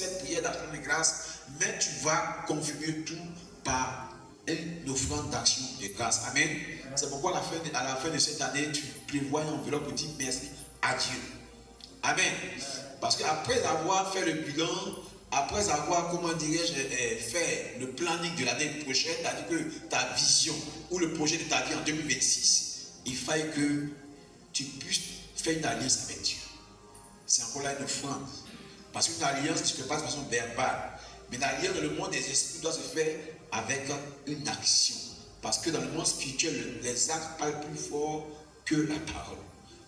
cette prière d'action de grâce, mais tu vas confirmer tout par une offrande d'action de grâce. Amen. C'est pourquoi à la fin de cette année, tu prévois une enveloppe pour dire merci à Dieu. Amen. Parce qu'après avoir fait le bilan, après avoir, comment dirais-je, fait le planning de l'année prochaine, c'est-à-dire que ta vision ou le projet de ta vie en 2026, il faille que tu puisses faire une alliance avec Dieu. C'est encore là une offrande. Parce qu'une alliance ne se fait pas de façon verbale. Mais l'alliance dans le monde des esprits doit se faire avec une action. Parce que dans le monde spirituel, les actes parlent plus fort que la parole.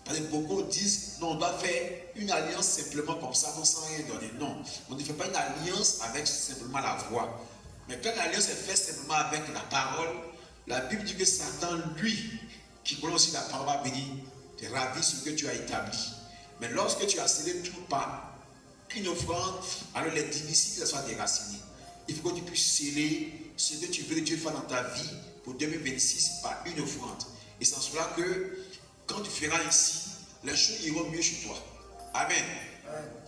Parce que beaucoup disent, non, on doit faire une alliance simplement comme ça, non, sans rien donner. Non, on ne fait pas une alliance avec simplement la voix. Mais quand l'alliance est faite simplement avec la parole, la Bible dit que Satan, lui, qui connaît aussi la parole, va venir te ravir ce que tu as établi. Mais lorsque tu as scellé tout par une offrande, alors il est difficile que ça soit déraciné. Il faut que tu puisses sceller ce que tu veux que Dieu fasse dans ta vie pour 2026 par une offrande. Et c'est en cela que quand tu feras ici, les choses iront mieux chez toi. Amen.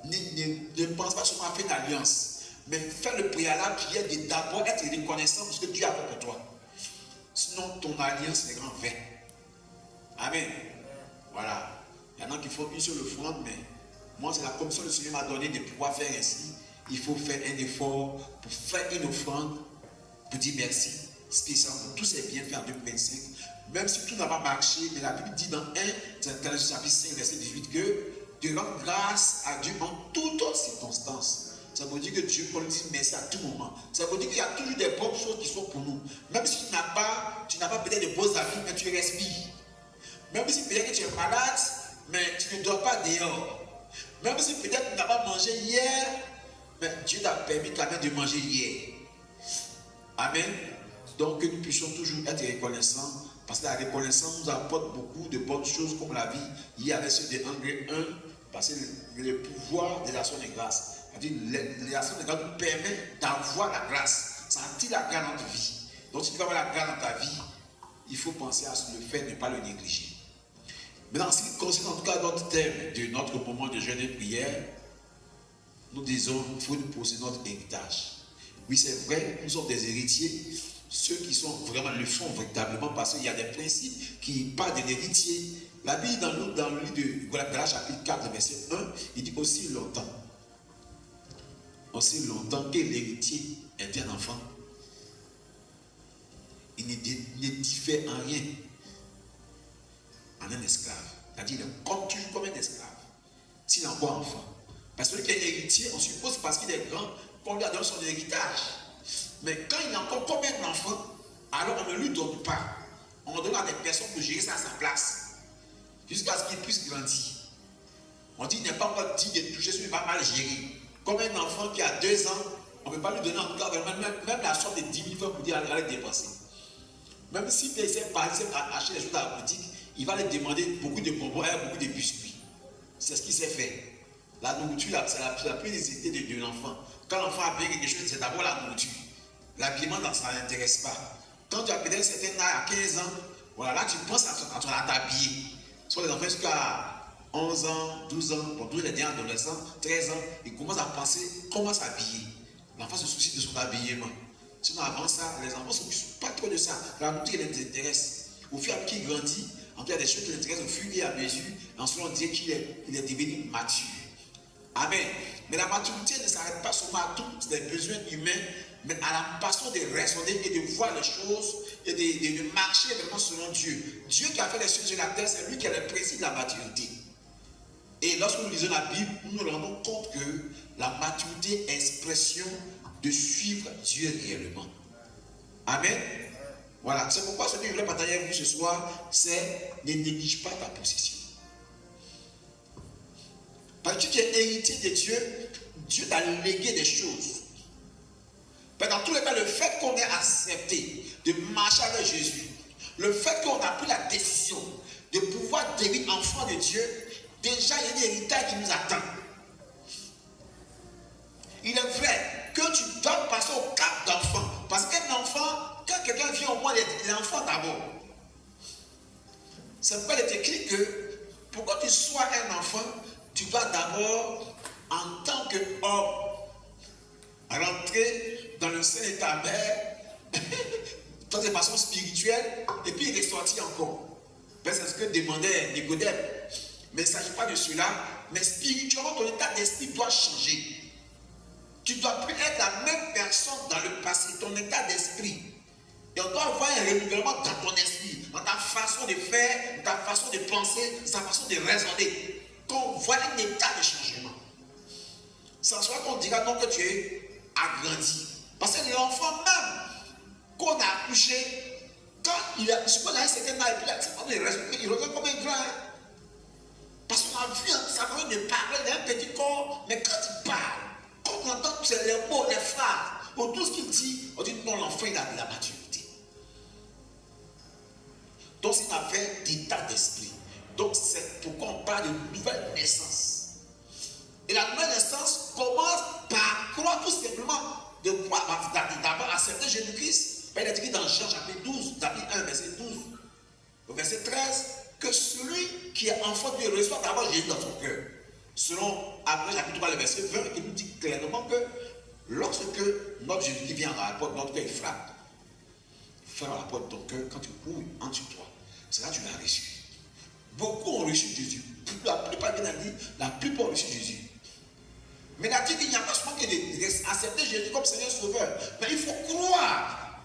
Ne pense pas seulement à faire une alliance, mais fais le préalable qui est de d'abord être reconnaissant de ce que Dieu a fait pour toi. Sinon, ton alliance est en vain. Amen. Voilà. Il y en a qui font une seule offrande, mais moi, c'est la commission que le Seigneur m'a donné de pouvoir faire ainsi. Il faut faire un effort pour faire une offrande, pour dire merci, spécialement pour tous ces bienfaits en 2025. Même si tout n'a pas marché, mais la Bible dit dans 1 Thessaloniciens chapitre 5, verset 18 que de rendre grâce à Dieu en toutes circonstances. Ça veut dire que Dieu peut nous dire merci à tout moment. Ça veut dire qu'il y a toujours des bonnes choses qui sont pour nous. Même si tu n'as pas peut-être de beaux amis, mais tu respires. Même si peut-être que tu es malade, mais tu ne dors pas dehors. Même si peut-être tu n'as pas mangé hier, mais Dieu t'a permis quand même de manger hier. Amen. Donc que nous puissions toujours être reconnaissants, parce que la reconnaissance nous apporte beaucoup de bonnes choses comme la vie. Il y avait ceux de Anglais 1, parce que le pouvoir de l'action de grâce. C'est-à-dire l'action de grâce nous permet d'avoir la grâce. Ça attire la grâce dans notre vie. Donc si tu veux avoir la grâce dans ta vie, il faut penser à le faire, ne pas le négliger. Maintenant, en ce qui concerne en tout cas notre thème de notre moment de jeûne et prière, nous disons qu'il faut nous poser notre héritage. Oui, c'est vrai, nous sommes des héritiers. Ceux qui sont vraiment le font véritablement parce qu'il y a des principes qui parlent de l'héritier. La Bible, dans le livre de Galates chapitre 4, verset 1, il dit aussi longtemps que l'héritier est un enfant. Il ne diffère en rien en un esclave. C'est-à-dire, il est toujours comme un esclave. S'il est encore enfant. Parce que l'héritier, héritier, on suppose parce qu'il est grand, qu'on lui a donné son héritage. Mais quand il est encore comme un enfant, alors on ne lui donne pas. On donne à des personnes pour gérer ça à sa place. Jusqu'à ce qu'il puisse grandir. On dit qu'il n'est pas encore dit de toucher ce qu'il va mal gérer. Comme un enfant qui a 2 ans, on ne peut pas lui donner en tout cas même la somme de 10 000 francs pour dire allez dépenser. Même s'il peut essayer d'acheter des choses à la boutique, il va lui demander beaucoup de bonbons et beaucoup de biscuits. C'est ce qu'il s'est fait. La nourriture, c'est la plus nécessité de l'enfant. Quand l'enfant a besoin de quelque chose, c'est d'abord la nourriture. L'habillement, ça ne l'intéresse pas. Quand tu as peut-être un certain âge, à 15 ans, voilà, là tu penses à t'habiller. Soit les enfants jusqu'à 11 ans, 12 ans, pour tous les derniers adolescents, 13 ans, ils commencent à penser comment s'habiller. L'enfant se soucie de son habillement. Sinon, avant ça, les enfants ne s'occupent pas trop de ça. La nourriture, elle les intéresse. Au fur et à mesure qu'il grandit, en tout cas, il y a des choses qui l'intéressent au fur et à mesure. Ensuite, on dit qu'il est devenu mature. Amen. Mais la maturité ne s'arrête pas seulement à tous les besoins humains, mais à la passion de raisonner et de voir les choses et de marcher vraiment selon Dieu. Dieu qui a fait les cieux sur la terre, c'est lui qui est le président de la maturité. Et lorsque nous lisons la Bible, nous nous rendons compte que la maturité est expression de suivre Dieu réellement. Amen. Voilà, c'est pourquoi ce que je voulais partager avec vous ce soir, c'est ne néglige pas ta possession. Parce que tu es héritier de Dieu, Dieu t'a légué des choses. Mais dans tous les cas, le fait qu'on ait accepté de marcher avec Jésus, le fait qu'on a pris la décision de pouvoir devenir enfant de Dieu, déjà il y a un héritage qui nous attend. Il est vrai que tu dois passer au cap d'enfant. Parce qu'un enfant, quand quelqu'un vient au monde, il est enfant d'abord. C'est pourquoi il est écrit que pour que tu sois un enfant, tu dois d'abord, en tant qu'homme, rentré dans le sein de ta mère, dans des façons spirituelles, et puis il est sorti encore. C'est ce que demandait Nicodème. Mais il ne s'agit pas de cela, mais spirituellement, ton état d'esprit doit changer. Tu ne dois plus être la même personne dans le passé, ton état d'esprit. Et on doit avoir un renouvellement dans ton esprit, dans ta façon de faire, dans ta façon de penser, dans ta façon de raisonner. Qu'on voit un état de changement. Sans cela qu'on dira non que tu es agrandi. Parce que l'enfant même qu'on a accouché, quand il a un certain âge, il revient comme un grand. Parce qu'on a vu sa manière de parler d'un petit corps, mais quand il parle, quand on entend les mots, les phrases, ou tout ce qu'il dit, on dit non, l'enfant il a de la maturité. Donc c'est une affaire d'état d'esprit. Donc c'est pourquoi on parle de nouvelle naissance. Et la nouvelle naissance commence par croire tout simplement de croire d'abord accepter Jésus-Christ. Il a dit dans Jean chapitre 12, chapitre 1, verset 12, au verset 13, que celui qui est enfant de Dieu reçoit d'abord Jésus dans son cœur. Selon après chapitre 3, le verset 20, il nous dit clairement que lorsque notre Jésus vient à la porte de notre cœur, il frappe. Il frappe à la porte de ton cœur, quand tu cours entre toi, c'est là que tu l'as reçu. Beaucoup ont reçu Jésus. La plupart, bien dit, la plupart ont reçu Jésus. Mais la Bible, il n'y a pas seulement que d'accepter Jésus comme Seigneur Sauveur. Mais il faut croire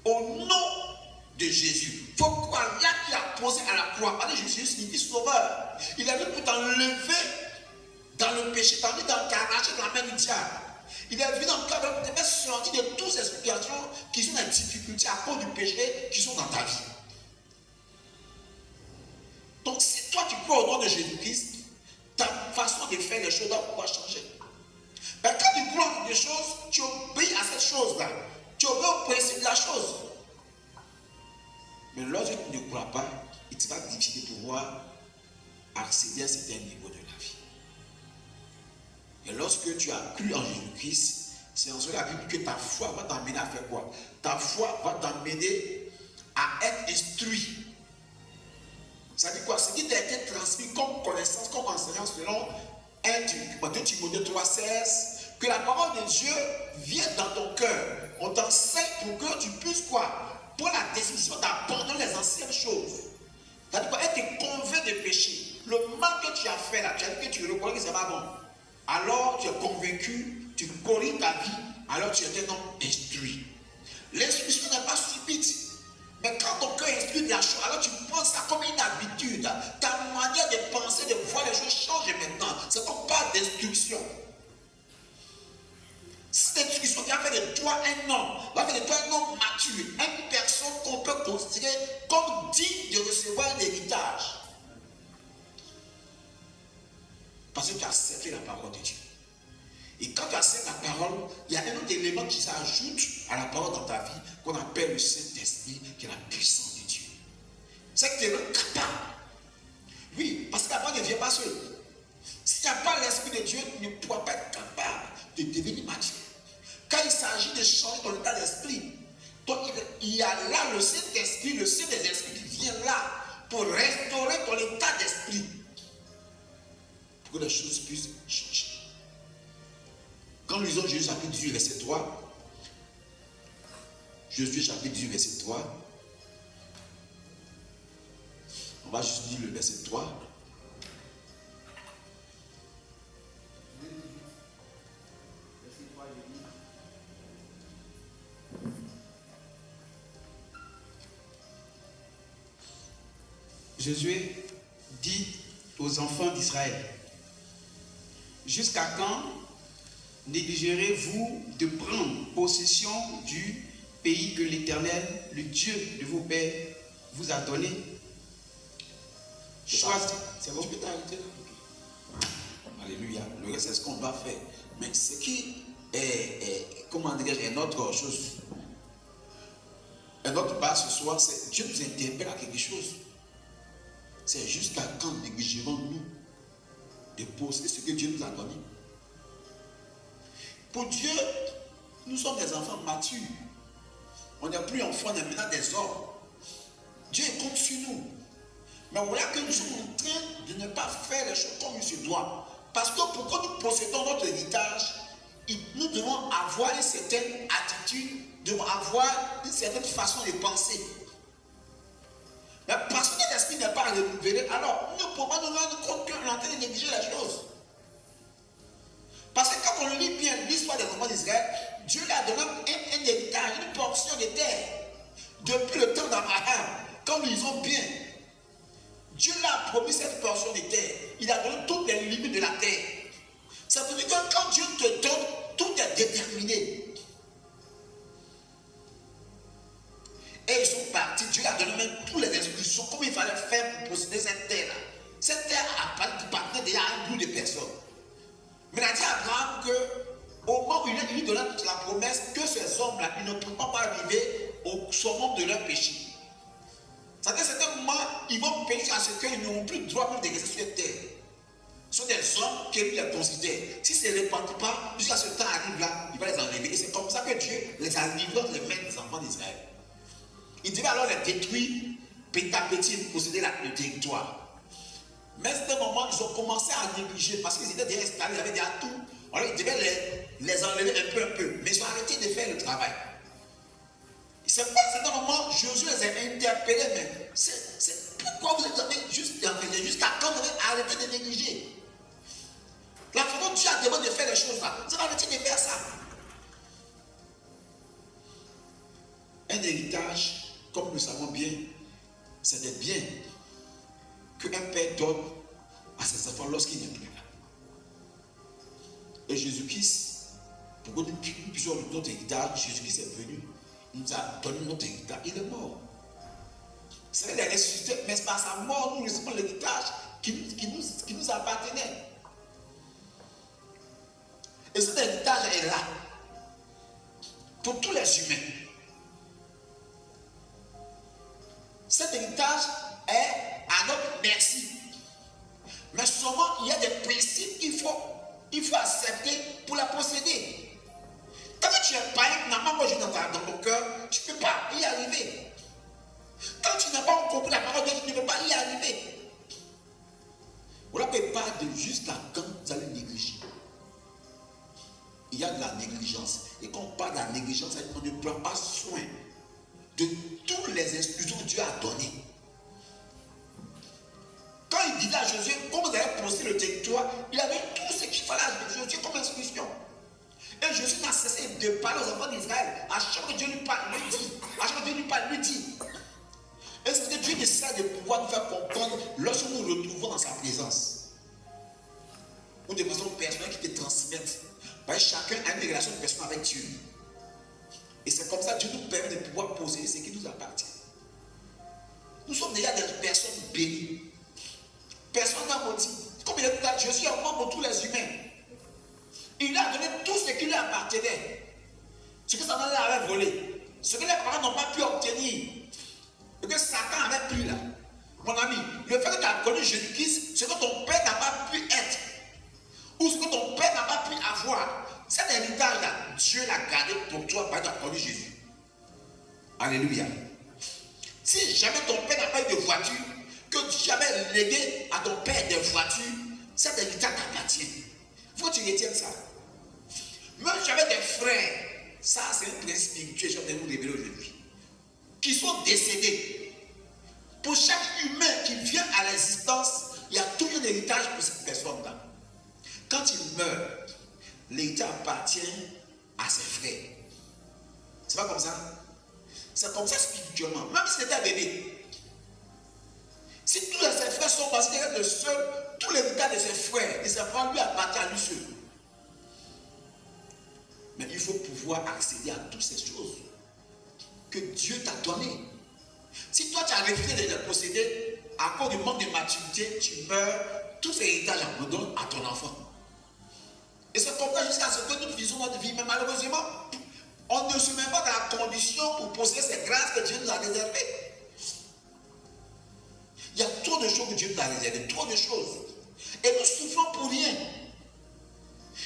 au nom de Jésus. Il faut croire là qu'il a posé à la croix. Parce que Jésus signifie Sauveur. Il est venu pour t'enlever dans le péché, t'arracher dans la main du diable. Il est venu dans le cadre pour te faire sortir de toutes ces situations qui sont des difficultés à cause du péché qui sont dans ta vie. Donc si toi tu crois au nom de Jésus-Christ, ta façon de faire les choses doit pouvoir changer. Mais quand tu crois des choses, tu obéis à cette chose-là. Tu obéis au principe de la chose. Mais lorsque tu ne crois pas, il sera difficile de pouvoir accéder à certains niveaux de la vie. Et lorsque tu as cru en Jésus-Christ, c'est en cela la Bible que ta foi va t'amener à faire quoi? Ta foi va t'amener à être instruit. Ça dit quoi? Ce qui t'a été transmis comme connaissance, comme enseignance selon 2 Timothée 3,16, que la parole de Dieu vienne dans ton cœur. On t'enseigne pour que tu puisses quoi? Pour la décision d'abandonner les anciennes choses. Ça dit quoi? Être convaincu de péché. Le mal que tu as fait là, tu as dit que tu reconnais que c'est pas bon. Alors tu es convaincu, tu corriges ta vie, alors tu es un homme instruit. L'instruction n'est pas stupide. Mais quand ton cœur instruit de la chose, alors tu penses ça comme une habitude. Ta manière de penser, de voir les choses change maintenant. C'est comme pas d'instruction. Cette instruction qui a fait de toi un homme, va faire de toi un homme mature, une personne qu'on peut considérer comme digne de recevoir un héritage. Parce que tu as accepté la parole de Dieu. Et quand tu acceptes la parole, il y a un autre élément qui s'ajoute à la parole dans ta vie, qu'on appelle le Saint-Esprit, qui est la puissance de Dieu. C'est que tu es capable. Oui, parce que la parole ne vient pas seule. S'il n'y a pas l'Esprit de Dieu, tu ne pourras pas être capable de devenir mature. Quand il s'agit de changer ton état d'esprit, donc il y a là le Saint-Esprit, le Saint des Esprits qui vient là pour restaurer ton état d'esprit. Pour que les choses puissent changer. Quand nous lisons Jésus chapitre 18, verset 3, Jésus chapitre 18, verset 3, on va juste lire le verset 3. Josué dit aux enfants d'Israël, jusqu'à quand négligerez-vous de prendre possession du pays que l'Éternel, le Dieu de vos pères, vous a donné? Choisis. C'est bon, tu peux t'arrêter là. Alléluia. Le reste, c'est ce qu'on doit faire. Mais ce qui est comment dirais-je, une autre chose, un autre base ce soir, c'est Dieu nous interpelle à quelque chose. C'est jusqu'à quand négligerons-nous de posséder ce que Dieu nous a donné? Pour Dieu, nous sommes des enfants matures. On n'est plus enfants, on est maintenant des hommes. Dieu compte sur nous. Mais voilà que nous sommes en train de ne pas faire les choses comme il se doit. Parce que pour que nous possédons notre héritage, nous devons avoir une certaine attitude, devons avoir une certaine façon de penser. Mais parce que notre esprit n'est pas renouvelé, alors nous ne pouvons pas nous rendre compte qu'on est en train de négliger les choses. Parce que quand on lit bien l'histoire des enfants d'Israël, Dieu leur a donné un héritage, une portion de terre. Depuis le temps d'Abraham, quand ils ont bien, Dieu leur a promis cette portion de terre. Il a donné toutes les limites de la terre. Ça veut dire que quand Dieu te donne, tout est déterminé. Et ils sont partis, Dieu leur a donné même toutes les instructions, comment il fallait faire pour posséder cette terre-là. Cette terre appartenait déjà à un groupe de personnes. Mais il a dit à Abraham qu'au moment où il lui donna la promesse que ces hommes-là, ils ne pourront pas arriver au summum de leur péché. C'est-à-dire qu'à certains moments, ils vont pécher à ce qu'ils n'auront plus le droit même de rester sur cette terre. Ce sont des hommes qui les considèrent. Si ce ne répandent pas, jusqu'à ce temps arrive là, il va les enlever. Et c'est comme ça que Dieu les a livrés entre les mains des enfants d'Israël. Il devait alors les détruire petit à petit pour posséder le territoire. Mais à ce moment, ils ont commencé à négliger parce qu'ils étaient déjà installés, ils avaient déjà tout. Alors ils devaient les enlever un peu. Mais ils ont arrêté de faire le travail. C'est pas à ce moment, Josué les a interpellés, mais c'est pourquoi vous êtes jusqu'à quand vous avez arrêté de négliger. La fois dont Dieu a demandé de faire les choses là, vous avez arrêté de faire ça. Un héritage, comme nous le savons bien, c'est des biens qu'un père donne à ses enfants lorsqu'il n'est plus là. Et Jésus-Christ, pour que nous puissions notre héritage, Jésus-Christ est venu, il nous a donné notre héritage, il est mort. C'est la ressuscité, mais par sa mort, nous recevons l'héritage qui nous appartenait. Et cet héritage est là pour tous les humains. Cet héritage est à notre merci. Mais souvent, il y a des principes qu'il faut accepter pour la posséder. Quand tu es païen, tu n'as pas mangé dans ton cœur, tu ne peux pas y arriver. Quand tu n'as pas compris la parole de Dieu, tu ne peux pas y arriver. Voilà qu'on parle de jusqu'à quand vous allez négliger. Il y a de la négligence. Et quand on parle de la négligence, on ne prend pas soin de toutes les instructions que Dieu a données. Quand il disait à Josué, comme vous allez posséder le territoire, il avait tout ce qu'il fallait à Josué comme instruction. Et Josué n'a cessé de parler aux enfants d'Israël. À chaque fois que Dieu lui parle, lui dit. À chaque fois que Dieu lui parle, lui dit. Et c'est que Dieu essaie de pouvoir nous faire comprendre lorsque nous nous retrouvons dans sa présence. Ou de façon personnelle qui te transmettent. Parce que chacun a une relation personnelle avec Dieu. Et c'est comme ça que Dieu nous permet de pouvoir posséder ce qui nous appartient. Nous sommes déjà des personnes bénies. Personne n'a maudit. Comme il a dit, je suis un homme pour tous les humains. Il a donné tout ce qui lui appartenait. Ce que Satan avait volé. Ce que les parents n'ont pas pu obtenir. Et que Satan avait pris là. Mon ami, le fait que tu as connu Jésus-Christ, ce que ton père n'a pas pu être, ou ce que ton père n'a pas pu avoir, cet héritage-là, Dieu l'a gardé pour toi parce que tu as connu Jésus. Alléluia. Si jamais ton père n'a pas eu de voiture, que tu avais légué à ton père des voitures, cet héritage t'appartient. Il faut que tu retiennes ça. Même si j'avais des frères, ça c'est un principe spirituel, je vais vous révéler aujourd'hui, qui sont décédés. Pour chaque humain qui vient à l'existence, il y a tout un héritage pour cette personne-là. Quand il meurt, l'héritage appartient à ses frères. C'est pas comme ça? C'est comme ça spirituellement. Même si c'était un bébé. Si tous ses frères sont considérés de seul, tout l'héritage de ses frères, de ses frères lui appartient à lui seul. Mais il faut pouvoir accéder à toutes ces choses que Dieu t'a données. Si toi tu as refusé de les posséder, à cause du manque de maturité, tu meurs, tous ces héritages abandonnent à ton enfant. Et c'est comme ça jusqu'à ce que nous vivons notre vie. Mais malheureusement, on ne se met pas dans la condition pour posséder ces grâces que Dieu nous a réservées. Il y a trop de choses que Dieu nous a réservées, trop de choses. Et nous souffrons pour rien.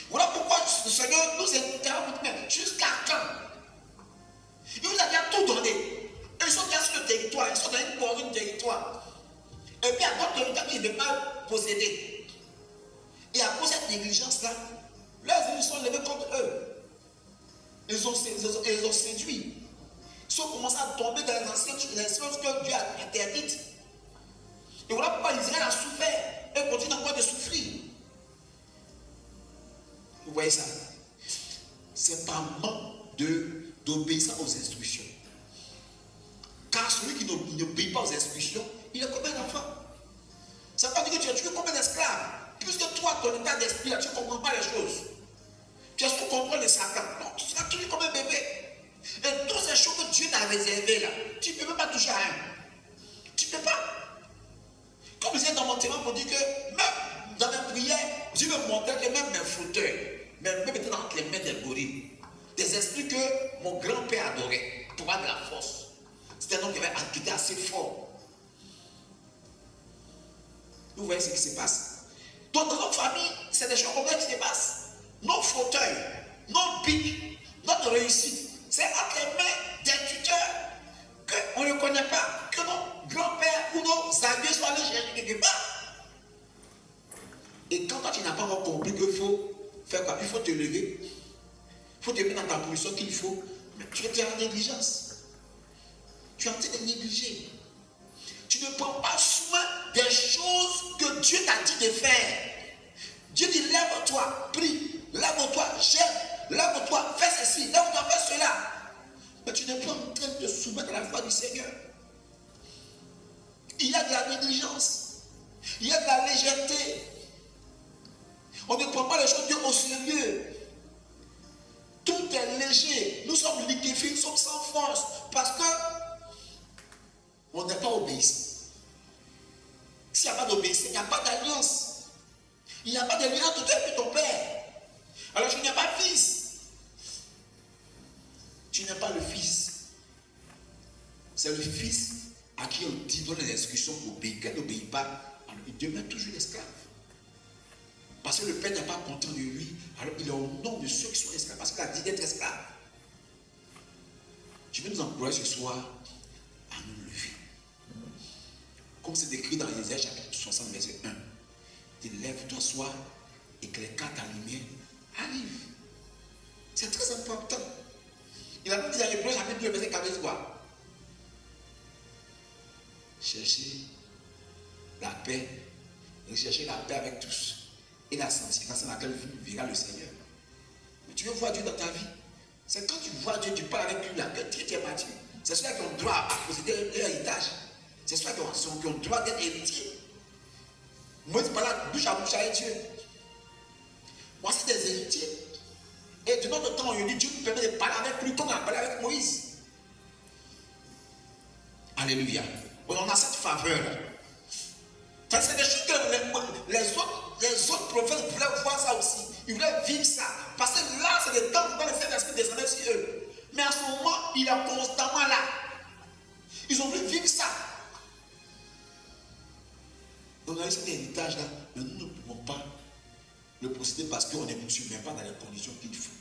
Voilà pourquoi le Seigneur nous interrompt jusqu'à quand? Il vous a déjà tout donné. Ils sont déjà sur le territoire, ils sont dans une portion de territoire. Et puis à d'autres territoires qu'ils ne veulent pas posséder. Et à cause de cette négligence-là, leurs ennemis sont levés contre eux. ils ont séduit. Ils ont commencé à tomber dans les choses que Dieu a interdites. Et voilà pourquoi Israël a souffert et continue encore de souffrir. Vous voyez ça? C'est par manque d'obéissance aux instructions. Car celui qui n'obéit pas aux instructions, il est comme un enfant. Ça veut pas dire que tu es comme un esclave. Puisque toi, ton état d'esprit, tu ne comprends pas les choses. Tu es sous contrôle de Satan. Non, tu seras toujours comme un bébé. Et toutes ces choses que Dieu t'a réservées là, tu ne peux même pas toucher à un. Tu ne peux pas. Comme je disais dans mon témoin, pour dire que même dans mes prières, Dieu me montrait que même mes fauteuils, même étaient dans les mains des gorilles. Des esprits que mon grand-père adorait pour avoir de la force. C'était un homme qui était assez fort. Vous voyez ce qui se passe. Donc dans notre famille, c'est des choses comme ça qui se passent. Nos fauteuils, nos pics, notre réussite, c'est entre les mains des tuteurs qu'on ne connaît pas, que nos grands-pères ou nos amis soient allés chercher quelque part. Et quand toi tu n'as pas encore compris qu'il faut faire quoi, il faut te lever, il faut te mettre dans ta position qu'il faut, mais tu es en négligence. Tu es en train de négliger. Tu ne prends pas soin des choses que Dieu t'a dit de faire. Dieu dit lève-toi, prie, lève-toi, gêne, lève-toi, fais ceci, lève-toi, fais cela. Mais tu n'es pas en train de soumettre à la foi du Seigneur. Il y a de la négligence. Il y a de la légèreté. On ne prend pas les choses de Dieu au sérieux. Tout est léger. Nous sommes liquéfiés, nous sommes sans force. Parce que on n'est pas obéissant. S'il n'y a pas d'obéissance, il n'y a pas d'alliance. Il n'y a pas de lien entre toi et ton père. Alors tu n'es pas fils. Tu n'es pas le fils. C'est le fils à qui on dit donne les instructions pour obéir. Quand il n'obéit pas, alors il demeure toujours esclave. Parce que le père n'est pas content de lui. Alors il est au nom de ceux qui sont esclaves. Parce qu'il a dit d'être esclave. Je vais nous encourager ce soir à nous lever. Comme c'est écrit dans Ésaïe chapitre 60, verset 1. Il lève-toi, sois, et que les quatre ta lumière arrivent. C'est très important. Il a même dit dans Hébreux chapitre 2, verset 14, quoi? Cherchez la paix, et cherchez la paix avec tous. Et la sanctification dans laquelle vous verrez le Seigneur. Mais tu veux voir Dieu dans ta vie. C'est quand tu vois Dieu, tu parles avec lui là, que tu es mature. C'est ceux-là qui ont droit à posséder leur héritage. C'est ceux-là qui ont droit d'être héritiers. Moïse parlait bouche à bouche avec Dieu. Voici des héritiers. Et de notre temps, on dit Dieu nous permet de parler avec lui comme on a parlé avec Moïse. Alléluia. On a cette faveur. C'est des choses que les autres prophètes voulaient voir ça aussi. Ils voulaient vivre ça. Parce que là, c'est le temps où le Saint-Esprit descendait sur eux. Mais à ce moment, il est constamment là. Ils ont voulu vivre ça. Donc, on a eu cet héritage-là, mais nous ne pouvons pas le posséder parce qu'on ne se met pas dans les conditions qu'il faut.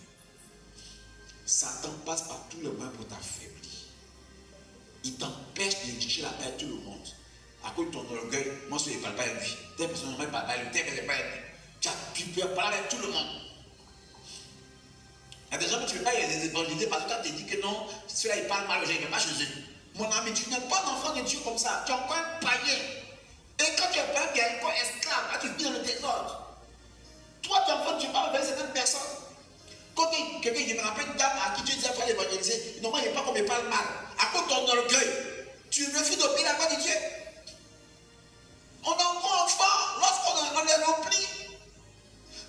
Satan passe par tous les moyens pour t'affaiblir. Il t'empêche de chercher la paix à tout le monde. À cause de ton orgueil, moi je ne parle pas avec lui. Telle personne ne parle pas avec lui, telle personne ne parle pas avec lui. Tu peux parler avec tout le monde. Il y a des gens que tu ne veux pas les évangéliser parce que toi tu te dis que non, ceux-là ils parlent mal aux gens, ils ne viennent pas chez eux. Mon ami, tu n'es pas un enfant de Dieu comme ça. Tu es encore un païen. Et quand tu es païen, tu es encore esclave. Là, tu vis dans le désordre. Toi, tu es enfant, tu parles avec certaines personnes. Quand quelqu'un me rappelle une dame à qui Dieu dit qu'il faut l'évangéliser, non, moi, il n'est pas comme il parle mal. À cause de ton orgueil, tu refuses d'obéir la voix de Dieu. On est encore enfant lorsqu'on est rempli.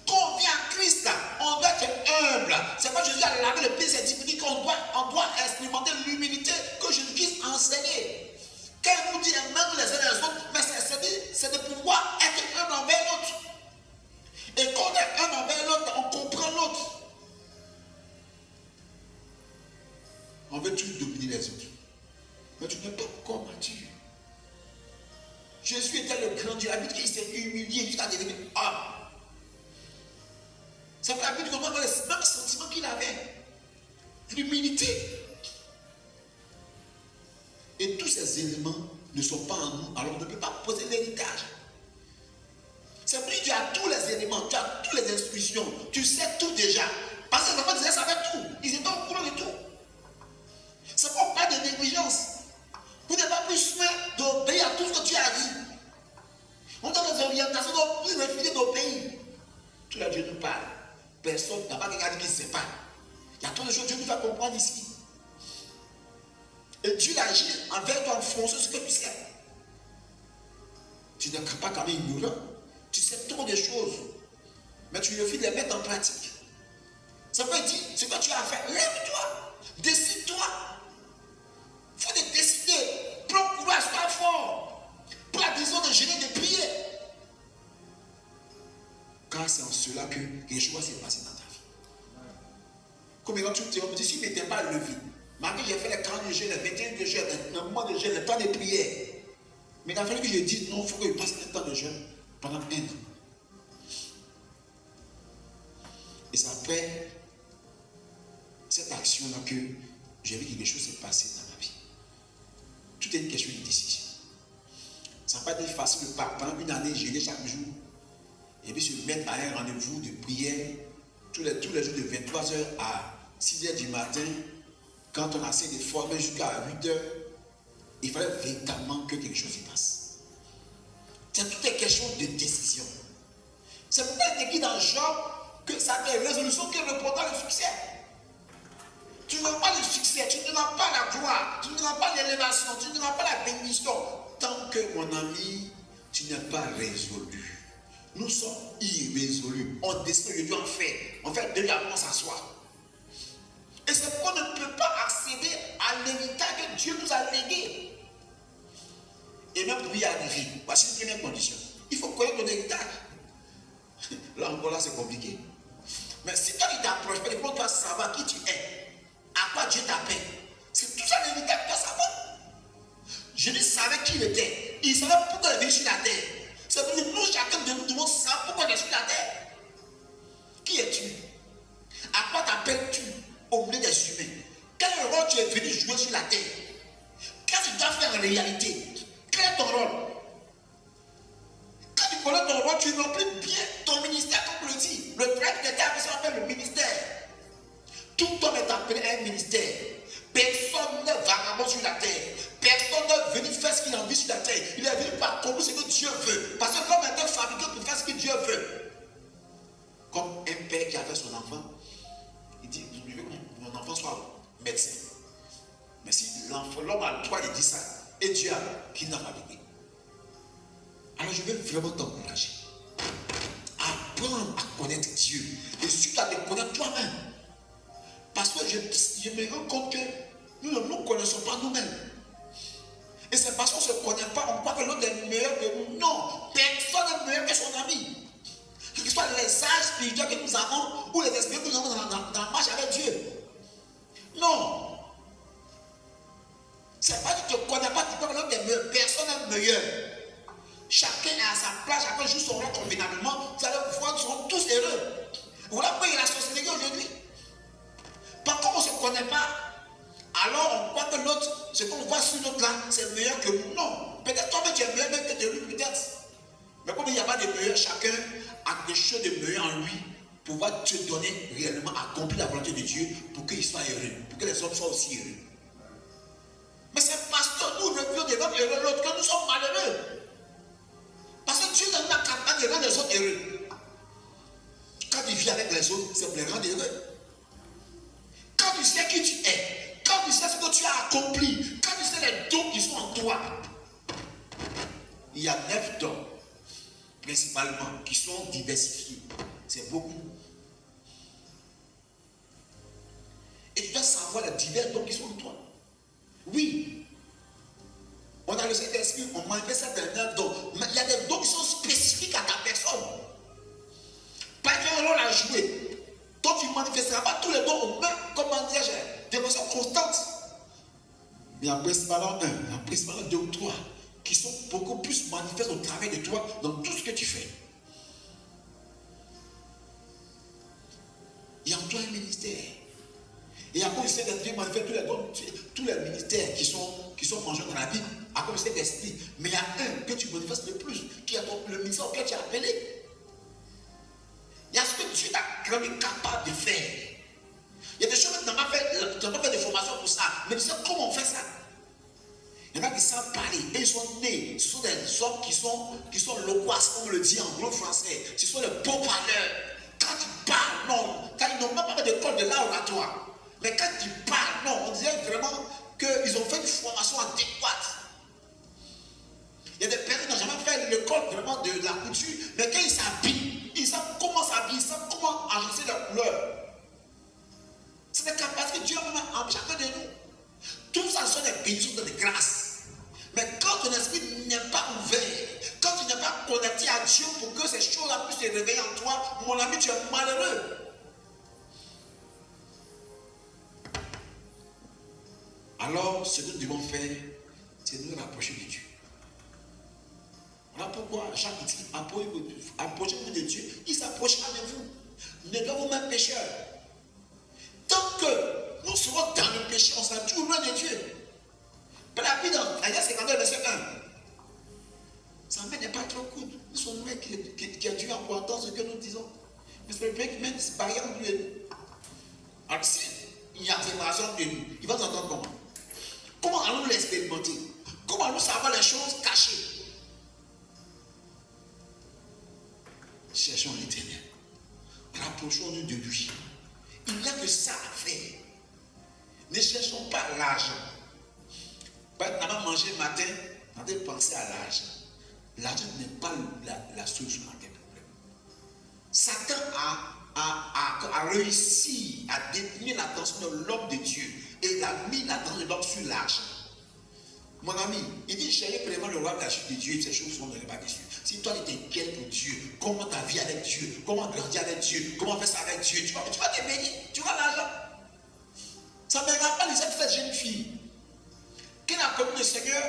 Quand on vient à Christ, on doit être humble. C'est pas Jésus a lavé le pied, c'est dit qu'on doit expérimenter l'humilité que Jésus-Christ a enseigné. Quand il nous dit même les uns les autres, mais c'est de pouvoir être un envers l'autre. Et quand on est un envers l'autre, on comprend l'autre. On veut toujours dominer les autres. Mais tu n'es pas encore mature. Jésus était le grand Dieu. La Bible qu'il s'est humilié jusqu'à devenir homme. C'est la Bible qu'on voit les mêmes sentiments qu'il avait. L'humilité. Et tous ces éléments ne sont pas en nous. Alors on ne peut pas poser l'héritage. C'est pour dire que tu as tous les éléments, tu as toutes les instructions. Tu sais tout déjà. Parce que les enfants disaient ça avec tout. Ils étaient au courant n'y a pas quelqu'un qui ne sait pas. Il y a trop de choses que Dieu nous fait comprendre ici. Et Dieu agit envers toi en fonction de ce que tu sais. Tu n'es pas quand même ignorant. Tu sais trop de choses. Mais tu refuses de les mettre en pratique. Ça veut dire, ce que tu as à faire, lève-toi. Décide-toi. Il faut te décider. Prends courage, sois fort. Prends la décision de jeûner, de prier. Car c'est en cela que quelque chose s'est passé dans ta vie. Comme quand tu te dis, si je ne m'étais pas levé, malgré j'ai fait les 40 de jeûne, les 21 de jeûne, le mois de jeûne, le temps de prière. Mais il a fallu que je dise non, il faut que je passe un temps de jeûne pendant 1 an. Et c'est après cette action-là que j'ai vu que quelque chose s'est passé dans ma vie. Tout est une question de décision. Ça n'a pas été facile de pas. Pendant une année, jeûner chaque jour. Et puis se mettre à un rendez-vous de prière tous les jours de 23h à 6h du matin. Quand on a assez de former jusqu'à 8h, il fallait véritablement que quelque chose se passe. C'est toutes les questions de décision. C'est pourquoi il est écrit dans Job que ça fait résolution qui reprendra le succès. Tu n'auras pas le succès, tu n'auras pas la gloire, tu n'auras pas l'élévation, tu n'auras pas la bénédiction. Tant que, mon ami, tu n'es pas résolu. Nous sommes irrésolus. On décide que Dieu en fait. On fait déjà on s'asseoir. Et c'est pourquoi on ne peut pas accéder à l'héritage que Dieu nous a légué. Et même pour y arriver, voici une première condition. Il faut connaître ton héritage. Là encore, là, c'est compliqué. Mais si toi, tu t'approches, il faut que tu savoir qui tu es, à quoi Dieu t'appelle. C'est tout ça l'héritage que tu dois savoir. Jésus savait qui il était. Il savait pourquoi il est venu sur la terre. C'est pour nous, chacun de nous devons savoir pourquoi il est sur la terre. Qui es-tu? À quoi t'appelles-tu au milieu des humains? Quel rôle tu es venu jouer sur la terre? Qu'est-ce que tu dois faire en réalité? Quel est ton rôle? Quand tu connais ton rôle, tu remplis bien ton ministère, comme on le dit. Le travail qui était appelé, ça s'appelle le ministère. Tout homme est appelé à un ministère. Personne n'est vagabond sur la terre. Personne n'est venu faire ce qu'il a envie sur la terre. Il est venu pour accomplir ce que Dieu veut. Parce que l'homme a été fabriqué pour faire ce que Dieu veut. Comme un père qui a fait son enfant, il dit, je veux que mon enfant soit médecin. Mais si l'homme a le droit de dire ça, et Dieu a qui l'a fabriqué. Alors je veux vraiment t'encourager. Apprendre à connaître Dieu. Et surtout à te connaître toi-même. Parce que je me rends compte que nous ne nous connaissons pas nous-mêmes. Et c'est parce qu'on ne se connaît pas, on croit que l'autre est meilleur que nous. Non, personne n'est meilleur que son ami. Que ce soit les âges spirituels que nous avons ou les esprits que nous avons dans la marche avec Dieu. Non. C'est pas que tu ne te connais pas, tu crois que l'autre est meilleur. Personne n'est meilleur. Chacun est à sa place, chacun joue son rôle convenablement. Vous allez voir, nous serons tous heureux. Voilà pourquoi il y a la société aujourd'hui. Par contre, on ne se connaît pas. Alors on croit que l'autre, ce qu'on voit sur l'autre là, c'est meilleur que nous. Non. Peut-être toi-même tu es meilleur même que lui, peut-être. Mais comme il n'y a pas de meilleur, chacun a quelque chose de meilleur en lui pour pouvoir te donner réellement, accomplir la volonté de Dieu pour qu'il soit heureux, pour que les hommes soient aussi heureux. Mais c'est parce que nous revenons des hommes heureux l'autre que nous sommes malheureux. Parce que Dieu donne la capacité de rendre les autres heureux. Quand tu vis avec les autres, c'est pour les rendre heureux. Quand tu sais qui tu es, quand tu sais ce que tu as accompli, quand tu sais les dons qui sont en toi, il y a 9 dons, principalement, qui sont diversifiés. C'est beaucoup. Et tu dois savoir les divers dons qui sont en toi. Oui. On a le Saint-Esprit, on manifeste certains dons. Mais il y a des dons qui sont spécifiques à ta personne. Pas qu'il y a un rôle à jouer. Donc tu ne manifesteras pas tous les dons au même, comment dire, de façon constante. Mais il y a principalement un, il y a principalement 2 ou 3 qui sont beaucoup plus manifestes au travers de toi dans tout ce que tu fais. Il y a en toi un ministère. Et à cause de cet esprit, manifeste tous les dons, tous les ministères qui sont mentionnés dans la Bible, à cause de cet esprit. Mais il y a un que tu manifestes le plus, qui est le ministère auquel tu es appelé. Il y a ce que Dieu t'a créé capable de faire. Il y a des choses que tu n'as pas fait de formation pour ça. Mais tu sais comment on fait ça? Il y en a qui savent parler. Et ils sont nés. Ce sont des hommes qui sont loquaces, comme on le dit en gros français. Ce sont les beaux parleurs. Quand tu parles, parles, non, quand ils n'ont même pas d'école de l'art oratoire. Mais quand ils parlent, non, on dirait vraiment qu'ils ont fait une formation adéquate. Il y a des personnes qui n'ont jamais fait l'école vraiment de la couture, mais quand ils s'habillent, ils savent comment s'habiller, ils savent comment agencer leurs couleurs. C'est des capacités que Dieu a même en chacun de nous. Tout ça sont des bénédictions de grâce. Mais quand ton esprit n'est pas ouvert, quand tu n'es pas connecté à Dieu pour que ces choses-là puissent se réveiller en toi, mon ami, tu es malheureux. Alors, ce que nous devons faire, c'est nous rapprocher de Dieu. Voilà pourquoi Jacques dit, approchez-vous de Dieu, il s'approchera de vous. Ne devez vous-même pécheurs. Tant que nous serons dans le péché, on sera toujours loin de Dieu. La Bible dans Isaïe 52, verset 1. Ça n'est pas trop cool. Nous sommes loin qui a dû entendre ce que nous disons. Mais c'est le pays qui mène disparaît en lui. Alors si il y a séparation de nous, il va nous entendre comment? Comment allons-nous l'expérimenter? Comment allons-nous savoir les choses cachées? Cherchons l'Éternel. Rapprochons-nous de lui. Il n'y a que ça à faire. Ne cherchons pas l'argent. Pas d'abord manger le matin, penser à l'argent. L'argent n'est pas la solution à tes problèmes. Satan a réussi à détenir l'attention de l'homme de Dieu et il a mis l'attention de l'homme sur l'argent. Mon ami, il dit cherchez vraiment le roi de la chute de Dieu et ces choses sont ne pas dessus. Si toi tu t'inquiètes pour Dieu, comment ta vie avec Dieu, comment grandir avec Dieu, comment faire ça avec Dieu, tu vas te bénir, tu vas l'argent. Ça ne me rappelle cette jeune fille qui n'a connu le Seigneur,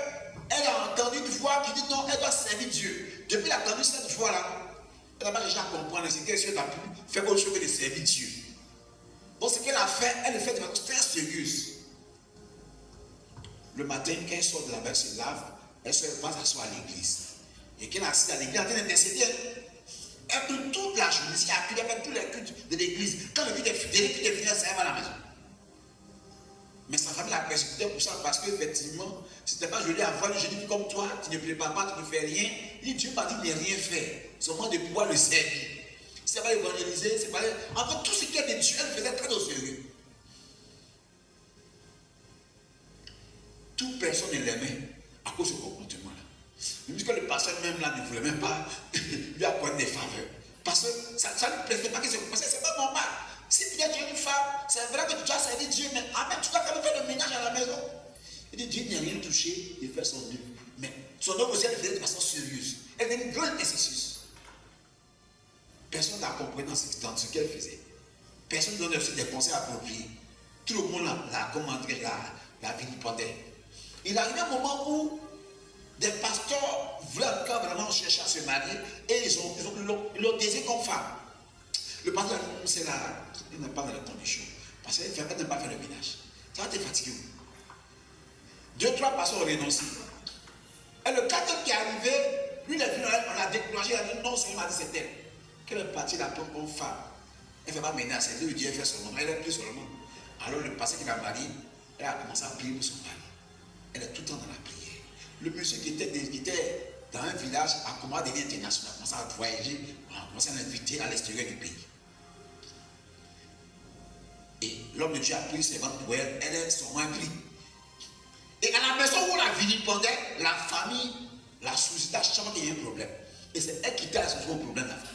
elle a entendu une voix qui dit non, elle doit servir Dieu. Depuis qu'elle a entendu cette voix-là, elle n'a pas déjà compris ce qu'elle a pu faire autre chose que de servir Dieu. Donc ce qu'elle a fait, elle le fait de manière très sérieuse. Le matin, quand elle sort de la maison, elle se lave, elle va s'asseoir à l'église. Et quand elle est assise à l'église, elle est en train d'intercéder. Elle prie toute la journée, elle fait tous les cultes de l'église. Quand le culte est fini, elle va à la maison. Mais sa famille l'a persécuté pour ça parce qu'effectivement, si tu n'es pas joli à voir le jeune fille comme toi, tu ne prépares pas, tu ne fais rien. Il dit Dieu m'a dit de ne rien faire, seulement de pouvoir le servir. Si elle va évangéliser, c'est pas. En fait, tout ce qui est de Dieu, elle le faisait très au sérieux. Toute personne ne l'aimait à cause de ce comportement-là. Même que le pasteur même là ne voulait même pas lui accorder des faveurs. Parce que ça ne lui plaisait pas que c'est parce que c'est pas normal. Si tu es une femme, c'est vrai que tu as servi Dieu, mais amen, tu dois quand même faire le ménage à la maison. Il dit Dieu n'a rien touché, il fait son œuvre. Mais son œuvre aussi, elle le faisait de façon sérieuse. Elle était une grande intercesseuse. Personne n'a compris dans ce qu'elle faisait. Personne ne donnait aussi des conseils appropriés. Tout le monde la vilipendait. Il arrivait un moment où des pasteurs voulaient encore vraiment chercher à se marier et ils l'ont désiré comme femme. Le pasteur a dit, c'est là, il n'est pas dans les conditions. Parce qu'elle ne pas faire le ménage. Ça va te fatiguer. 2-3 pasteurs ont renoncé. Et le quatrième qui est arrivé, lui, on l'a découragé, il a dit non, il m'a dit c'est elle. Qu'elle est partie la prendre comme femme. Elle ne fait pas ménage, elle dit elle fait seulement, elle est plus seulement. Alors le pasteur qui l'a marié, elle a commencé à prier pour son mari. Elle est tout le temps dans la prière. Le monsieur qui était dans un village a commencé à devenir international, a commencé à voyager, a commencé à l'inviter à l'extérieur du pays. Et l'homme de Dieu a pris ses ventes pour elle, elle est son moins pris. Et à la maison où la vilipendait, la famille la sollicita chaque fois qu'il y a un problème. Et c'est elle qui t'a solution au problème de la famille.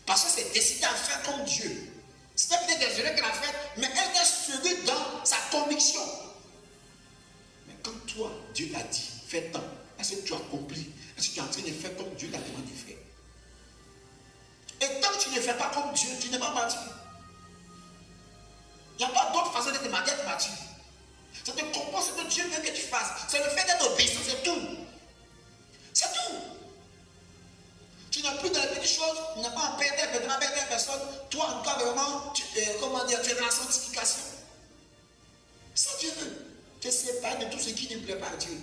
Parce que c'est décidé à faire comme Dieu. C'était peut-être des erreurs qu'elle a faites, mais elle est suivie dans sa conviction. Mais quand toi, Dieu t'a dit, fais tant, est-ce que tu as compris? Est-ce que tu es en train de faire comme Dieu t'a demandé de faire? Et tant que tu ne fais pas comme Dieu, tu n'es pas mature. Il n'y a pas d'autre façon d'être mature. C'est de comprendre ce que Dieu veut que tu fasses. C'est le fait d'être obéissant, c'est tout. C'est tout. Tu n'es plus dans les petites choses, tu n'es pas en paix avec des personnes. Toi, encore vraiment, tu es dans la sanctification. Ça, Dieu veut. Tu es séparé de tout ce qui ne plaît pas à Dieu.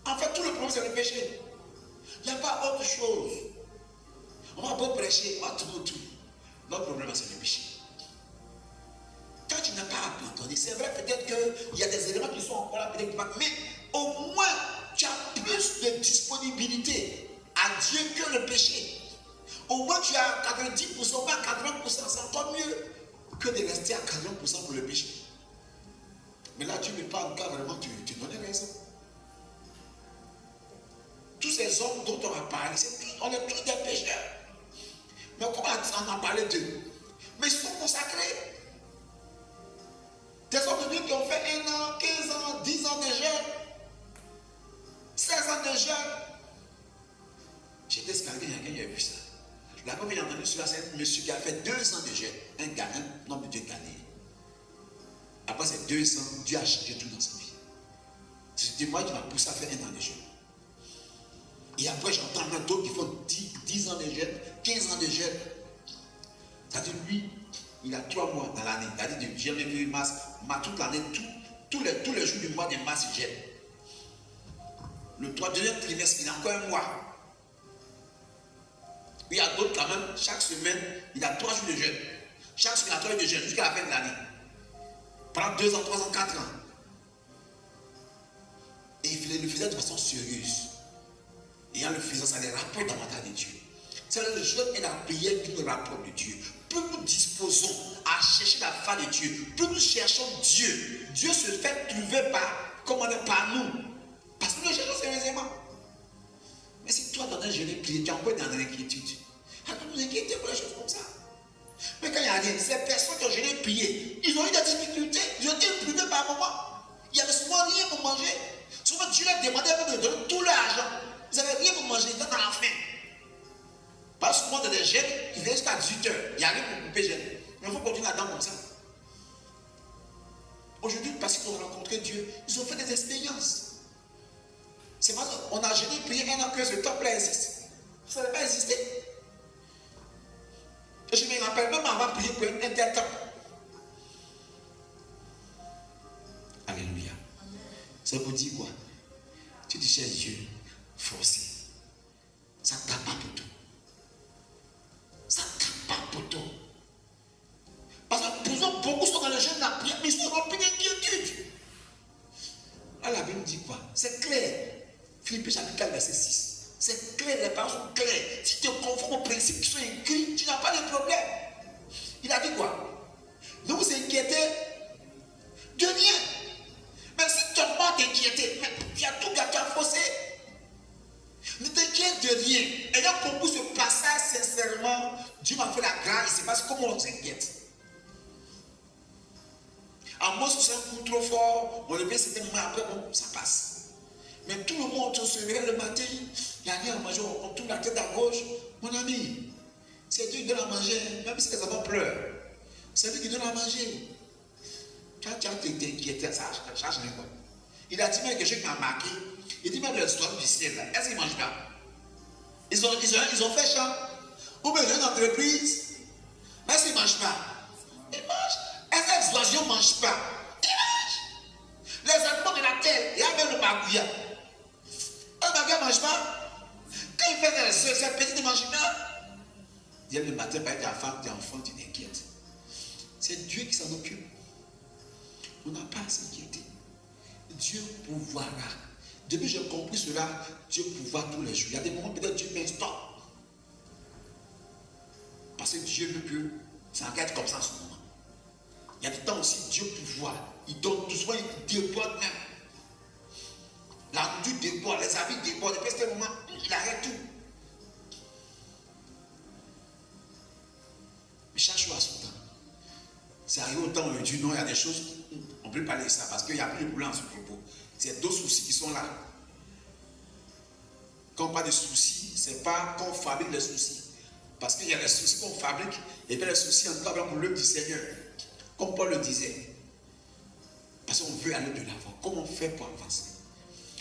En fait, tout le problème, c'est le péché. Il n'y a pas autre chose. On va beau prêcher, on va tout. Notre problème, c'est le péché. Quand tu n'as pas abandonné, c'est vrai peut-être qu'il y a des éléments qui sont encore là, peut-être pas, mais au moins tu as plus de disponibilité à Dieu que le péché. Au moins tu as 90%, pas 80%, c'est encore mieux que de rester à 80% pour le péché. Mais là, Dieu ne parle pas vraiment, tu donnes raison. Tous ces hommes dont on a parlé, on est tous des pécheurs. Mais comment on a parlé d'eux? Mais ils sont consacrés. Des hommes de Dieu qui ont fait 1 an, 15 ans, 10 ans de jeûne, 16 ans de jeûne. J'étais scandé, il y a quelqu'un qui a vu ça. La première fois que j'ai entendu cela, c'est un monsieur qui a fait 2 ans de jeûne. Un homme de Dieu gagné. Après ces 2 ans, Dieu a changé tout dans sa vie. C'était moi qui m'a poussé à faire 1 an de jeûne. Et après, j'entends d'autres qui font 10 ans de jeûne, 15 ans de jeûne. C'est-à-dire, lui, il a 3 mois dans l'année. C'est-à-dire, de janvier, février, mars, toute l'année, tous les jours du mois de mars, il jeûne. Le 3e trimestre, il a encore 1 mois. Il y a d'autres quand même, chaque semaine, il a 3 jours de jeûne. Chaque semaine, il a 3 jours de jeûne jusqu'à la fin de l'année. Pendant 2 ans, 3 ans, 4 ans. Et il le faisait de façon sérieuse. Et en le faisant, ça les rapporte davantage de Dieu. C'est le jeûne et la prière qui nous rapportent de Dieu. Plus nous disposons à chercher la face de Dieu, plus nous cherchons Dieu, Dieu se fait trouver par nous. Parce que nous cherchons sérieusement. Mais si toi, dans un jeûne et prière, tu es encore dans l'inquiétude. Alors nous inquiéter pour les choses comme ça. Mais quand il y a rien, ces personnes qui ont jeûné et prié, ils ont eu des difficultés, ils ont été éprouvés par moment. Il n'y avait souvent rien pour manger. Souvent, Dieu leur demandait de donner tout l'argent. Ils n'avaient rien pour manger, ils étaient dans la faim. Pas souvent dans des jeûnes qui viennent jusqu'à 18h. Il n'y a rien pour couper jeûne. Mais il faut continuer là-dedans comme ça. Aujourd'hui, parce qu'ils ont rencontré Dieu, ils ont fait des expériences. C'est parce qu'on a jeûné, prié 1 an que ce temple existe. Ça n'a pas existé. Je me rappelle même avant de prier pour un tel temple. Alléluia. Ça vous dit quoi? Tu dis, cher Dieu, forcé. Ça ne tape pas pour tout. Ça ne tape pas pour tout. Parce que beaucoup sont dans le jeûne de la prière, mais ils sont remplis d'inquiétude. Là, la Bible dit quoi? C'est clair. Philippiens chapitre 4, verset 6. C'est clair, les paroles sont claires. Si tu te conformes aux principes qui sont écrits, tu n'as pas de problème. Il a dit quoi? Ne vous inquiétez de rien. Mais si tu n'as pas d'inquiéter, mais il y a tout gâté à fausser. Ne t'inquiète de rien. Ayant compris ce passage sincèrement, Dieu m'a fait la grâce. Il se passe comment on s'inquiète. À moins que c'est un coup trop fort, on le fait certains moments après, bon, ça passe. Mais tout le monde, on se réveille le matin, il n'y a rien à manger, on tourne la tête à gauche. Mon ami, c'est Dieu qui donne à manger, même si les enfants pleurent. C'est lui qui donne à manger. Tu as t'inquiété, ça change rien. Il a dit même quelque chose qui m'a marqué. Il dit même les oiseaux du ciel, est-ce qu'ils ne mangent pas? Ils ont fait champ. Ou bien une entreprise. Mais est-ce qu'ils ne mangent pas? Ils mangent. Est-ce que les oiseaux ne mangent pas? Ils mangent. Les animaux de la terre, il y a même le magouilla. Un magouilla ne mange pas. Quand il fait des œufs, ces petits ne mangent pas. Hier le matin, par ta femme, tes enfants, tu t'inquiètes. C'est Dieu qui s'en occupe. On n'a pas à s'inquiéter. Dieu pourvoira. Depuis que j'ai compris cela, Dieu pourvoit tous les jours. Il y a des moments peut-être Dieu met un stop. Parce que Dieu veut que ça arrête comme ça en ce moment. Il y a des temps aussi, Dieu pourvoit. Il donne tout souvent, il déborde même. La nourriture déborde, les habits débordent. Et puis à ce moment, il arrête tout. Mais chaque chose à son temps. C'est arrivé au temps où on dit non, il y a des choses, on ne peut pas parler de ça parce qu'il n'y a plus de boulot en ce propos. C'est d'autres soucis qui sont là. Quand on parle de soucis, ce n'est pas qu'on fabrique les soucis. Parce qu'il y a des soucis qu'on fabrique et puis les soucis en tout cas pour l'œuvre du Seigneur. Comme Paul le disait. Parce qu'on veut aller de l'avant. Comment on fait pour avancer?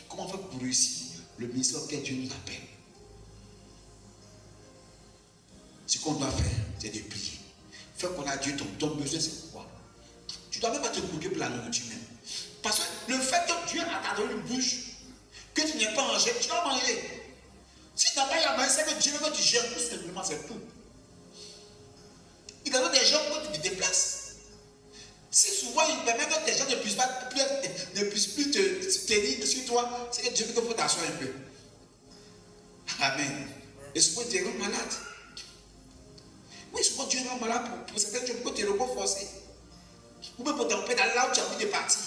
Comment on fait pour réussir le ministère auquel Dieu nous appelle? Ce qu'on doit faire, c'est de prier. Faire qu'on a Dieu, ton besoin, c'est quoi? Tu ne dois même pas te préoccuper pour la nourriture même. Parce que le fait que Dieu a donné une bouche, que tu n'aies pas mangé, tu dois manger. Si tu n'as pas eu à manger, c'est que Dieu veut que tu gères tout simplement, c'est tout. Il donne des gens que tu te déplaces. Si souvent il permet que tes gens ne puissent plus te tenir sur toi, c'est que Dieu veut que tu t'asseoir un peu. Amen. Et souvent il te rend malade. souvent Dieu rend malade pour certaines choses, pour te forcer. Ou même pour t'empêcher d'aller là où tu as envie de partir.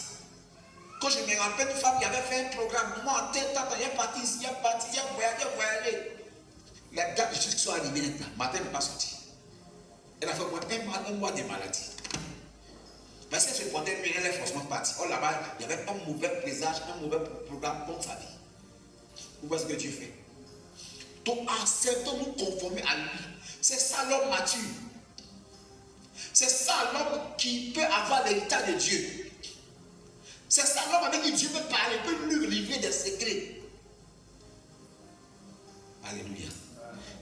Quand je me rappelle une femme qui avait fait un programme, moi en tête, il y a parti ici, il y a parti, il y a voyagé. La date de choses qui sont arrivées là, matin, elle n'est pas sortie. Elle a fait un mois de maladie. Parce qu'elle se prenait mieux, elle est forcément partie. Oh là-bas, il y avait un mauvais présage, un mauvais programme contre sa vie. Vous voyez ce que Dieu fait. Donc, acceptons-nous conformer à lui. C'est ça l'homme mature. C'est ça l'homme qui peut avoir l'héritage de Dieu. C'est ça l'homme avec qui Dieu peut parler, peut lui livrer des secrets. Alléluia.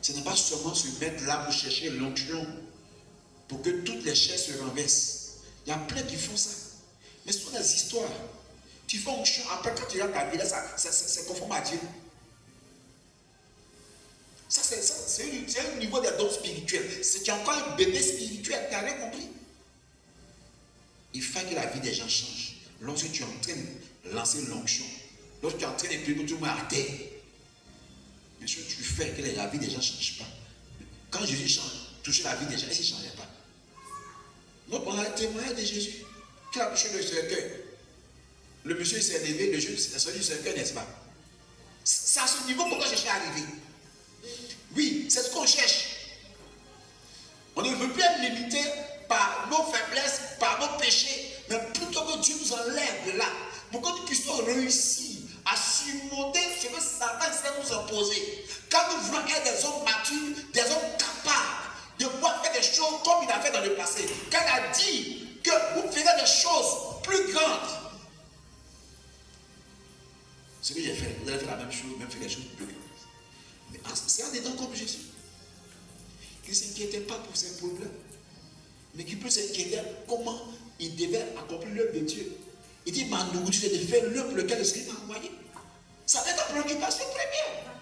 Ce n'est pas seulement se mettre là pour chercher l'onction, pour que toutes les chaises se renversent. Il y a plein qui font ça. Mais ce sont des histoires. Tu fais onction, après quand tu regardes ta vie, là, c'est conforme à Dieu. Ça, c'est un niveau des dons spirituels. Tu es encore un bébé spirituel, tu n'as rien compris. Il faut que la vie des gens change. Lorsque tu es en train de lancer l'onction, lorsque tu es en train de prier tout le monde à terre, bien sûr, tu fais que la vie des gens ne change pas. Quand Jésus change, toucher la vie des gens, il ne changeait pas. Donc on a un témoignage de Jésus qui a touché le cercueil. Le monsieur s'est levé, le Jésus s'est sorti du cercueil, n'est-ce pas? C'est à ce niveau pourquoi je suis arrivé. Oui, c'est ce qu'on cherche. On ne veut plus être limité par nos faiblesses, par nos péchés, mais plutôt que Dieu nous enlève de là, pour que nous puissions réussir à surmonter ce que Satan essaie de nous imposer. Quand nous voulons être des hommes matures, des hommes capables de pouvoir faire des choses comme il a fait dans le passé. Quand il a dit que vous ferez des choses plus grandes. Ce que j'ai fait, vous allez faire la même chose, même faire des choses plus grandes. Mais c'est un des temps comme Jésus, qui ne s'inquiétait pas pour ses problèmes, mais qui peut s'inquiéter comment il devait accomplir l'œuvre de Dieu. Il dit, ma nourriture, c'est de faire l'œuvre pour laquelle le Seigneur m'a envoyé. Ça va être ta préoccupation première.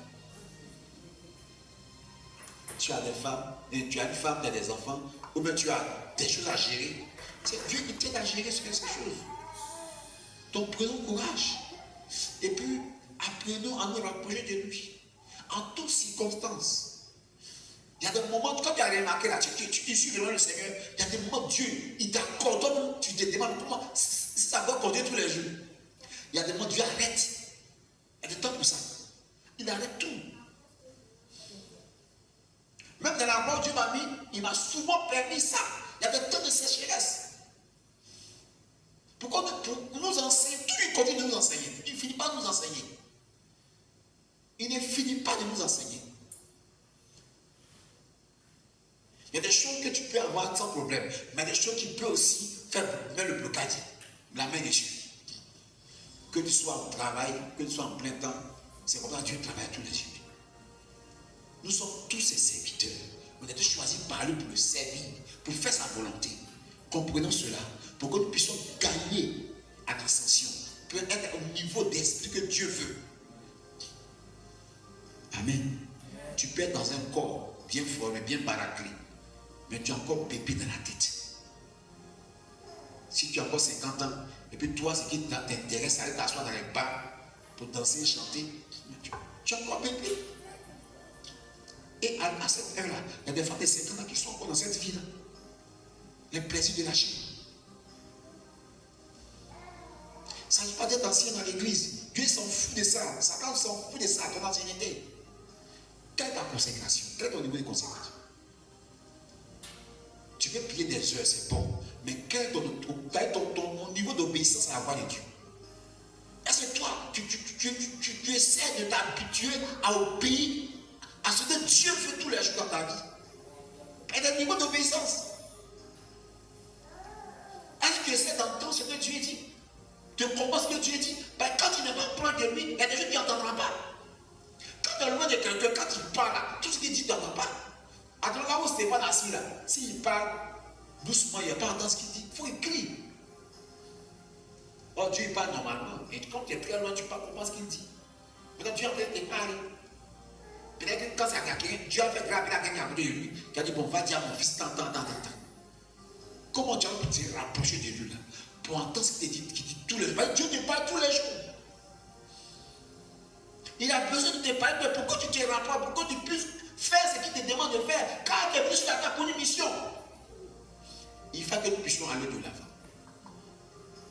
Tu as des femmes, tu as une femme, tu as des enfants, ou bien tu as des choses à gérer. C'est Dieu qui t'aide à gérer ces choses. Donc prenons courage. Et puis, apprenons à nous rapprocher de lui. En toutes circonstances. Il y a des moments, quand tu as remarqué là, tu suis devant le Seigneur, il y a des moments, Dieu, il t'accorde, tu te demandes comment ça va accorder tous les jours. Il y a des moments, Dieu arrête. Il y a des temps pour ça. Il arrête tout. Même dans la mort, Dieu m'a mis, il m'a souvent permis ça. Il y a des temps de sécheresse. Pour nous enseigner, tout il continue de nous enseigner. Il ne finit pas de nous enseigner. Il ne finit pas de nous enseigner. Il y a des choses que tu peux avoir sans problème, mais des choses qui peuvent aussi faire mettre le blocage, la main dessus. Que tu sois au travail, que tu sois en plein temps, c'est comme ça que Dieu travaille tous les jours. Nous sommes tous ses serviteurs. On a été choisis par lui pour le servir, pour faire sa volonté. Comprenons cela, pour que nous puissions gagner à l'ascension, pour être au niveau d'esprit que Dieu veut. Amen. Tu peux être dans un corps bien formé, bien baraqué, mais tu es encore bébé dans la tête. Si tu as encore 50 ans, et puis toi, ce qui t'intéresse, c'est aller t'asseoir dans les bars pour danser et chanter, tu es encore bébé. Et à cette heure-là, il y a des femmes de 50 ans qui sont encore dans cette vie-là. Les plaisirs de la chair. Ça ne veut pas d'être ancien dans l'église. Dieu s'en fout de ça. Satan s'en fout de ça, ton ancienneté. Quelle est ta consécration? Quel est ton niveau de consécration? Tu peux prier des heures, c'est bon. Mais quel est ton niveau d'obéissance à la voix de Dieu? Est-ce que toi, tu essaies de t'habituer à obéir à ce que Dieu fait tous les jours dans ta vie? Et le niveau d'obéissance. Est-ce que tu essaies d'entendre ce que Dieu dit? Tu comprends ce que Dieu dit? Ben, quand tu n'es pas proche de lui, il y a des choses que tu n'entendras pas. Quand tu es loin de quelqu'un, quand il parle, tout ce qu'il dit, tu n'entends pas. Attends, là où Stéphane assis là, s'il parle doucement, il n'y a pas entendu ce qu'il dit, il faut écrire. Oh, Dieu il parle normalement. Et quand tu es très loin, tu ne peux pas comprendre ce qu'il dit. Maintenant, Dieu est en train de te parler. Peut-être que quand ça a quelqu'un, Dieu a fait grave à quelqu'un à côté de lui, qui a dit, bon, va dire à mon fils, tant. Comment tu as pu te rapprocher de lui là, pour entendre ce qu'il dit tous les jours? Dieu te parle tous les jours. Il a besoin de te parler, mais pourquoi tu te rapproches, pourquoi tu puisses Fais ce qu'il te demande de faire, car tu es venu sur la terre pour une mission. Il faut que nous puissions aller de l'avant.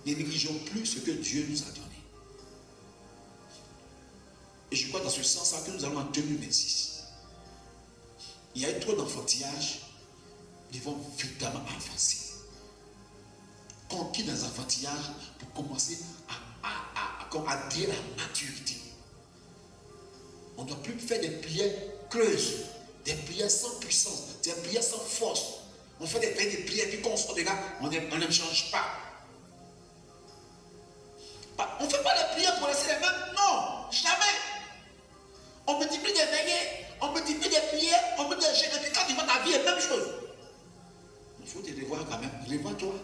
Ne négligeons plus ce que Dieu nous a donné. Et je crois dans ce sens-là que nous allons en 2026. Il y a eu trop d'enfantillage. Nous devons véritablement avancer. Quand on quitte dans les enfantillages pour commencer à dire la maturité. On ne doit plus faire des prières creuses, des prières sans puissance, des prières sans force. On fait des prières, puis quand on sort de là, on ne change pas. On ne fait pas les prières pour laisser les mêmes. Non, jamais. On multiplie des veillées, on multiplie des prières, on multiplie des jeûnes. Et puis quand tu vois ta vie, est la même chose. Il faut te revoir quand même. Revois-toi.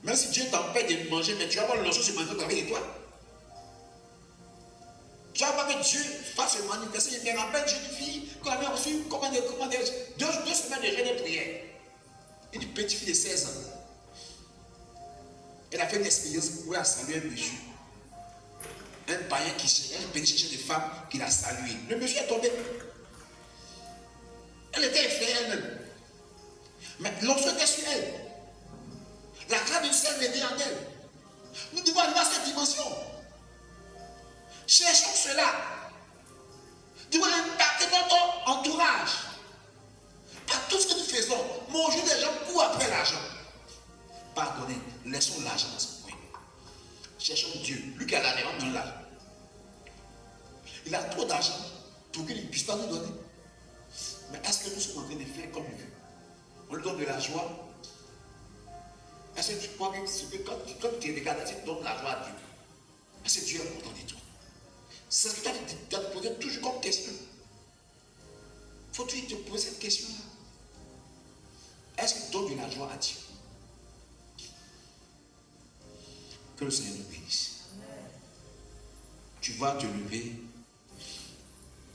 Même si Dieu t'empêche de manger, mais tu vas voir le chose se manifester avec toi. Tu vas voir que Dieu va se manifester. Je me rappelle, j'ai une fille qui avait reçu 2 semaines de jeûne et prière. Une petite fille de 16 ans. Elle a fait une expérience où elle a salué un monsieur. Un païen qui cherchait des femmes qu'il a salué. Le monsieur est tombé. Elle était effrayée elle-même. Mais l'onction était sur elle. La grâce du ciel était en elle. Nous devons arriver à cette dimension. Cherchons cela. Nous devons impacter notre entourage. Par tout ce que nous faisons. Mais aujourd'hui, les gens courent après l'argent. Pardonnez, laissons l'argent dans son coin. Cherchons Dieu. Lui qui a l'argent, on donne l'argent. Il a trop d'argent pour qu'il ne puisse pas nous donner. Mais est-ce que nous sommes en train de faire comme lui? On lui donne de la joie. Est-ce que tu crois que quand tu regardes, tu donnes la joie à Dieu? Est-ce que Dieu est content de toi? C'est ce que tu dois te poser toujours comme question. Faut-il te poser cette question-là? Est-ce que tu donnes de la joie à Dieu? Que le Seigneur nous bénisse. Tu vas te lever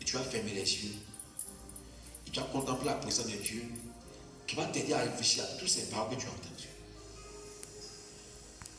et tu vas fermer les yeux. Et tu vas contempler la présence de Dieu qui va t'aider à réfléchir à toutes ces paroles que tu as entendues.